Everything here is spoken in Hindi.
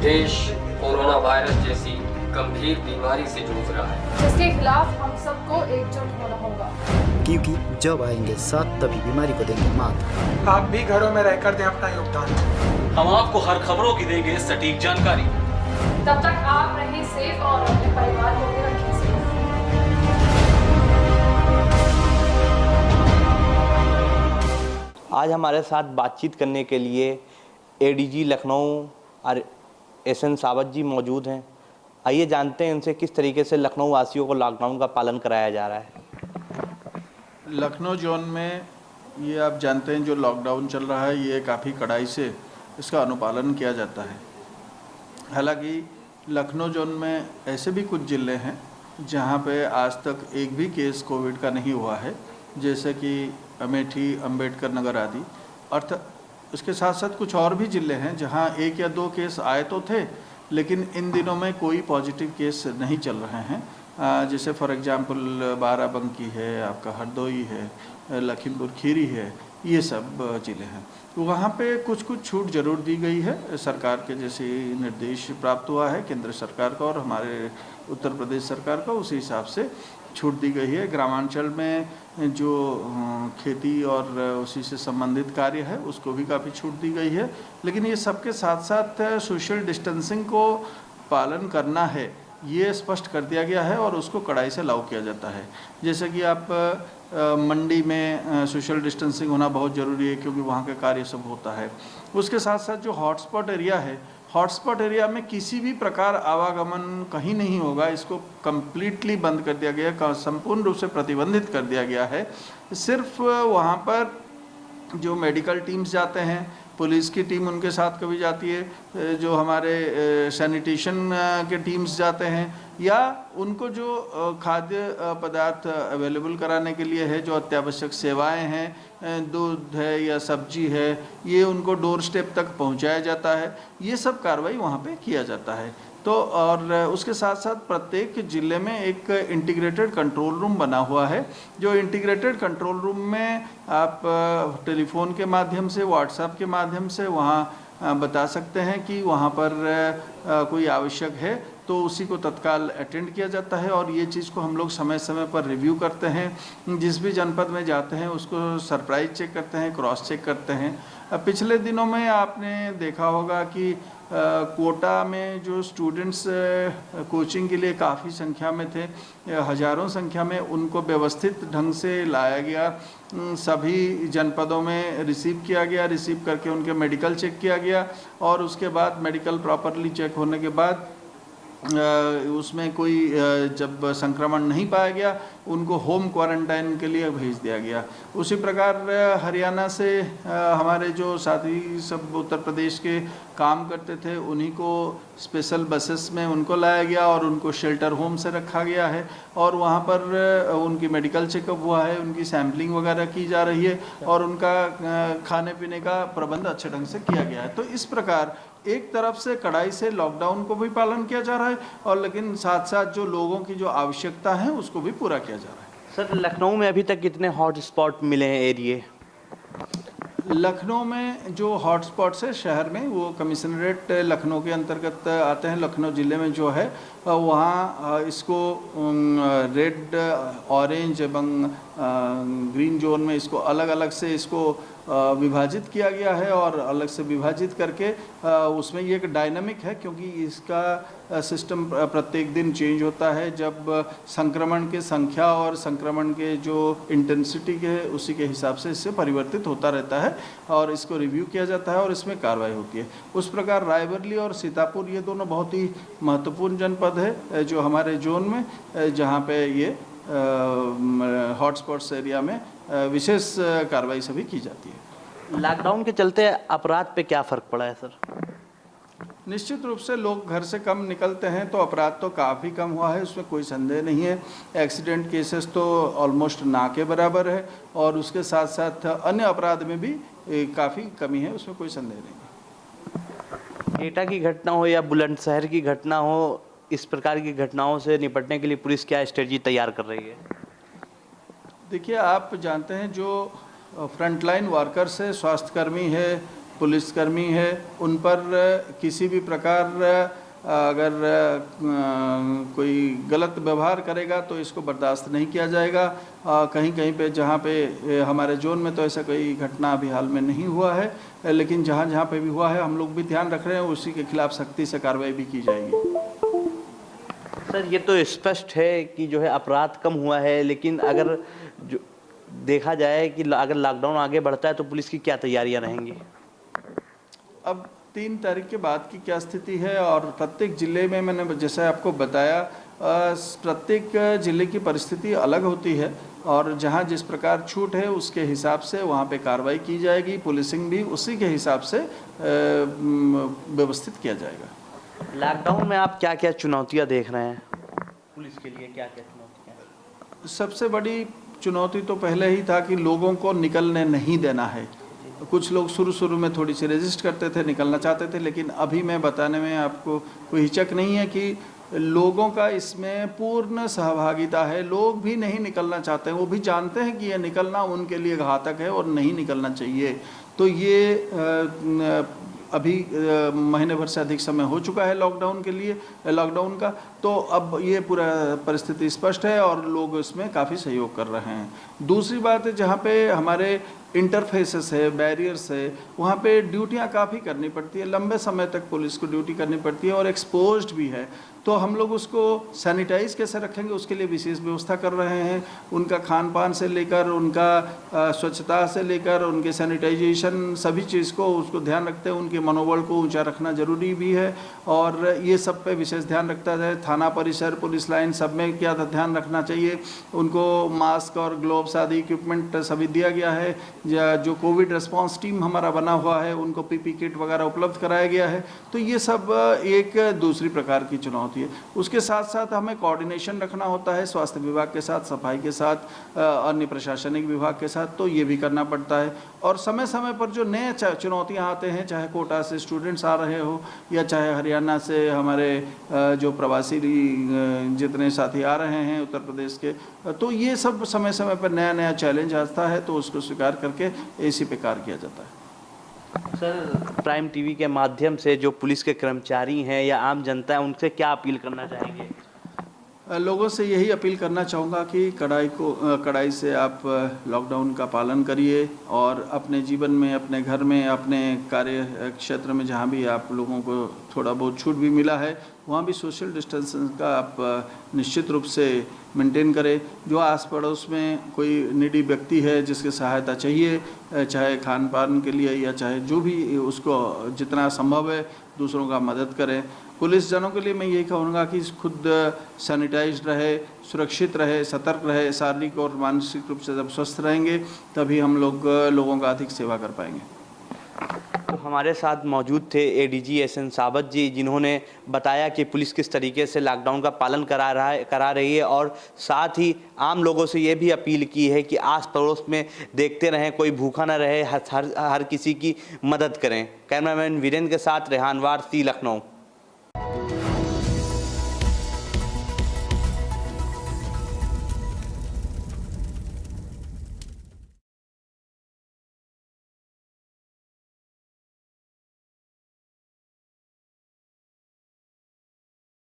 देश कोरोना वायरस जैसी गंभीर बीमारी से जूझ रहा है, जिसके खिलाफ हम सबको एकजुट होना होगा। क्योंकि जब आएंगे साथ तभी बीमारी को देंगे मात। आप भी घरों में रहकर दें अपना योगदान। हम आपको हर खबरों की देंगे सटीक जानकारी। तब तक आप रहें सेफ और अपने परिवार को भी रखें सेफ। आज हमारे साथ बातचीत करने के लिए एडीजी लखनऊ और एसएन सावत जी मौजूद हैं। आइए जानते हैं इनसे किस तरीके से लखनऊ वासियों को लॉकडाउन का पालन कराया जा रहा है। लखनऊ जोन में ये आप जानते हैं जो लॉकडाउन चल रहा है ये काफ़ी कड़ाई से इसका अनुपालन किया जाता है। हालांकि लखनऊ जोन में ऐसे भी कुछ ज़िले हैं जहाँ पे आज तक एक भी केस कोविड का नहीं हुआ है, जैसे कि अमेठी, अंबेडकर नगर आदि। अर्थात इसके साथ साथ कुछ और भी ज़िले हैं जहाँ एक या दो केस आए तो थे, लेकिन इन दिनों में कोई पॉजिटिव केस नहीं चल रहे हैं। जैसे फॉर एग्जांपल बाराबंकी है, आपका हरदोई है, लखीमपुर खीरी है, ये सब ज़िले हैं। तो वहाँ पे कुछ कुछ छूट ज़रूर दी गई है। सरकार के जैसे निर्देश प्राप्त हुआ है केंद्र सरकार का और हमारे उत्तर प्रदेश सरकार का, उसी हिसाब से छूट दी गई है। ग्रामांचल में जो खेती और उसी से संबंधित कार्य है उसको भी काफ़ी छूट दी गई है। लेकिन ये सबके साथ साथ सोशल डिस्टेंसिंग को पालन करना है, ये स्पष्ट कर दिया गया है और उसको कड़ाई से लागू किया जाता है। जैसे कि आप मंडी में सोशल डिस्टेंसिंग होना बहुत ज़रूरी है क्योंकि वहाँ का कार्य सब होता है। उसके साथ साथ जो हॉटस्पॉट एरिया है, हॉटस्पॉट एरिया में किसी भी प्रकार आवागमन कहीं नहीं होगा, इसको कम्प्लीटली बंद कर दिया गया, संपूर्ण रूप से प्रतिबंधित कर दिया गया है। सिर्फ वहाँ पर जो मेडिकल टीम्स जाते हैं, पुलिस की टीम उनके साथ कभी जाती है, जो हमारे सैनिटेशन के टीम्स जाते हैं, या उनको जो खाद्य पदार्थ अवेलेबल कराने के लिए है, जो अत्यावश्यक सेवाएं हैं, दूध है या सब्जी है, ये उनको डोर स्टेप तक पहुंचाया जाता है। ये सब कार्रवाई वहाँ पे किया जाता है। तो और उसके साथ साथ प्रत्येक ज़िले में एक इंटीग्रेटेड कंट्रोल रूम बना हुआ है। जो इंटीग्रेटेड कंट्रोल रूम में आप टेलीफोन के माध्यम से, व्हाट्सएप के माध्यम से वहाँ बता सकते हैं कि वहाँ पर कोई आवश्यक है, तो उसी को तत्काल अटेंड किया जाता है। और ये चीज़ को हम लोग समय समय पर रिव्यू करते हैं। जिस भी जनपद में जाते हैं उसको सरप्राइज चेक करते हैं, क्रॉस चेक करते हैं। पिछले दिनों में आपने देखा होगा कि कोटा में जो स्टूडेंट्स कोचिंग के लिए काफ़ी संख्या में थे, हज़ारों संख्या में, उनको व्यवस्थित ढंग से लाया गया, सभी जनपदों में रिसीव किया गया, रिसीव करके उनके मेडिकल चेक किया गया और उसके बाद मेडिकल प्रॉपरली चेक होने के बाद उसमें कोई जब संक्रमण नहीं पाया गया उनको होम क्वारंटाइन के लिए भेज दिया गया। उसी प्रकार हरियाणा से हमारे जो साथी सब उत्तर प्रदेश के काम करते थे उन्हीं को स्पेशल बसेस में उनको लाया गया और उनको शेल्टर होम से रखा गया है और वहाँ पर उनकी मेडिकल चेकअप हुआ है, उनकी सैम्पलिंग वगैरह की जा रही है और उनका खाने पीने का प्रबंध अच्छे ढंग से किया गया है। तो इस प्रकार एक तरफ से कड़ाई से लॉकडाउन को भी पालन किया जा रहा है और लेकिन साथ साथ जो लोगों की जो आवश्यकता है उसको भी पूरा किया जा रहा है। सर, लखनऊ में अभी तक कितने हॉट स्पॉट मिले हैं एरिए? लखनऊ में जो हॉट स्पॉट्स है शहर में, वो कमिश्नरेट लखनऊ के अंतर्गत आते हैं। लखनऊ ज़िले में जो है वहाँ इसको रेड, ऑरेंज एवं ग्रीन जोन में इसको अलग अलग से इसको विभाजित किया गया है और अलग से विभाजित करके उसमें ये एक डायनामिक है क्योंकि इसका सिस्टम प्रत्येक दिन चेंज होता है। जब संक्रमण के संख्या और संक्रमण के जो इंटेंसिटी के उसी के हिसाब से इससे परिवर्तित होता रहता है और इसको रिव्यू किया जाता है और इसमें कार्रवाई होती है। उस प्रकार रायबरेली और सीतापुर ये दोनों बहुत ही महत्वपूर्ण जनपद है जो हमारे जोन में, जहाँ पे ये हॉटस्पॉट्स एरिया में विशेष कार्रवाई सभी की जाती है। लॉकडाउन के चलते अपराध पे क्या फ़र्क पड़ा है सर? निश्चित रूप से लोग घर से कम निकलते हैं तो अपराध तो काफ़ी कम हुआ है, उसमें कोई संदेह नहीं है। एक्सीडेंट केसेस तो ऑलमोस्ट ना के बराबर है और उसके साथ साथ अन्य अपराध में भी काफ़ी कमी है, उसमें कोई संदेह नहीं है। एटा की घटना हो या बुलंदशहर की घटना हो, इस प्रकार की घटनाओं से निपटने के लिए पुलिस क्या स्ट्रेटजी तैयार कर रही है? देखिए, आप जानते हैं जो फ्रंटलाइन वर्कर्स है, स्वास्थ्यकर्मी है, पुलिसकर्मी है उन पर किसी भी प्रकार अगर कोई गलत व्यवहार करेगा तो इसको बर्दाश्त नहीं किया जाएगा। कहीं कहीं पे जहाँ पे हमारे जोन में तो ऐसा कोई घटना अभी हाल में नहीं हुआ है, लेकिन जहाँ जहाँ पे भी हुआ है हम लोग भी ध्यान रख रहे हैं, उसी के खिलाफ सख्ती से कार्रवाई भी की जाएगी। सर ये तो स्पष्ट है कि जो है अपराध कम हुआ है, लेकिन अगर जो देखा जाए कि अगर लॉकडाउन आगे बढ़ता है तो पुलिस की क्या तैयारियां रहेंगी? अब 3 तारीख के बाद की क्या स्थिति है और प्रत्येक ज़िले में मैंने जैसे आपको बताया प्रत्येक ज़िले की परिस्थिति अलग होती है और जहां जिस प्रकार छूट है उसके हिसाब से वहां पे कार्रवाई की जाएगी। पुलिसिंग भी उसी के हिसाब से व्यवस्थित किया जाएगा। लॉकडाउन में आप क्या क्या चुनौतियां देख रहे हैं? पुलिस के लिए क्या क्या चुनौतियां? सबसे बड़ी चुनौती तो पहले ही था कि लोगों को निकलने नहीं देना है। कुछ लोग शुरू में थोड़ी सी रेजिस्ट करते थे, निकलना चाहते थे, लेकिन अभी मैं बताने में आपको कोई हिचक नहीं है कि लोगों का इसमें पूर्ण सहभागिता है। लोग भी नहीं निकलना चाहते हैं, वो भी जानते हैं कि ये निकलना उनके लिए घातक है और नहीं निकलना चाहिए। तो ये अभी महीने भर से अधिक समय हो चुका है लॉकडाउन का, तो अब ये पूरा परिस्थिति स्पष्ट है और लोग इसमें काफ़ी सहयोग कर रहे हैं। दूसरी बात है जहाँ पे हमारे इंटरफेसेस है, बैरियर्स है, वहाँ पे ड्यूटियाँ काफ़ी करनी पड़ती है, लंबे समय तक पुलिस को ड्यूटी करनी पड़ती है और एक्सपोज्ड भी है। तो हम लोग उसको सैनिटाइज कैसे रखेंगे उसके लिए विशेष व्यवस्था कर रहे हैं। उनका खान पान से लेकर उनका स्वच्छता से लेकर उनके सैनिटाइजेशन सभी चीज़ को उसको ध्यान रखते हैं। उनके मनोबल को ऊंचा रखना जरूरी भी है और ये सब पे विशेष ध्यान रखता है। थाना परिसर, पुलिस लाइन सब में क्या ध्यान रखना चाहिए, उनको मास्क और ग्लोव्स आदि इक्विपमेंट सभी दिया गया है। जो कोविड रिस्पॉन्स टीम हमारा बना हुआ है उनको पीपी किट वगैरह उपलब्ध कराया गया है। तो ये सब एक दूसरी प्रकार की चुनौती है। उसके साथ साथ हमें कोऑर्डिनेशन रखना होता है स्वास्थ्य विभाग के साथ, सफाई के साथ, अन्य प्रशासनिक विभाग के साथ, तो ये भी करना पड़ता है। और समय समय पर जो नए चुनौतियां आते हैं, चाहे कोटा से स्टूडेंट्स आ रहे हो या चाहे हरियाणा से हमारे जो प्रवासी जितने साथी आ रहे हैं उत्तर प्रदेश के, तो ये सब समय समय पर नया नया चैलेंज आता है, तो उसको स्वीकार करके इसी पे कार्य किया जाता है। सर प्राइम टीवी के माध्यम से जो पुलिस के कर्मचारी हैं या आम जनता है उनसे क्या अपील करना चाहेंगे? लोगों से यही अपील करना चाहूँगा कि कड़ाई से आप लॉकडाउन का पालन करिए और अपने जीवन में, अपने घर में, अपने कार्य क्षेत्र में जहाँ भी आप लोगों को थोड़ा बहुत छूट भी मिला है वहाँ भी सोशल डिस्टेंसिंग का आप निश्चित रूप से मेंटेन करें। जो आस पड़ोस में कोई निडी व्यक्ति है जिसकी सहायता चाहिए, चाहे खान पान के लिए या चाहे जो भी, उसको जितना संभव है दूसरों का मदद करें। पुलिस जनों के लिए मैं यही कहूँगा कि खुद सैनिटाइज्ड रहे, सुरक्षित रहे, सतर्क रहे। शारीरिक और मानसिक रूप से जब स्वस्थ रहेंगे तभी हम लोगों का अधिक सेवा कर पाएंगे। तो हमारे साथ मौजूद थे एडीजी एसएन सावत जी, जिन्होंने बताया कि पुलिस किस तरीके से लॉकडाउन का पालन करा रही है और साथ ही आम लोगों से ये भी अपील की है कि आस पड़ोस में देखते रहें, कोई भूखा ना रहे, हर किसी की मदद करें। कैमरामैन वीरेंद्र के साथ रेहान वारसी, लखनऊ।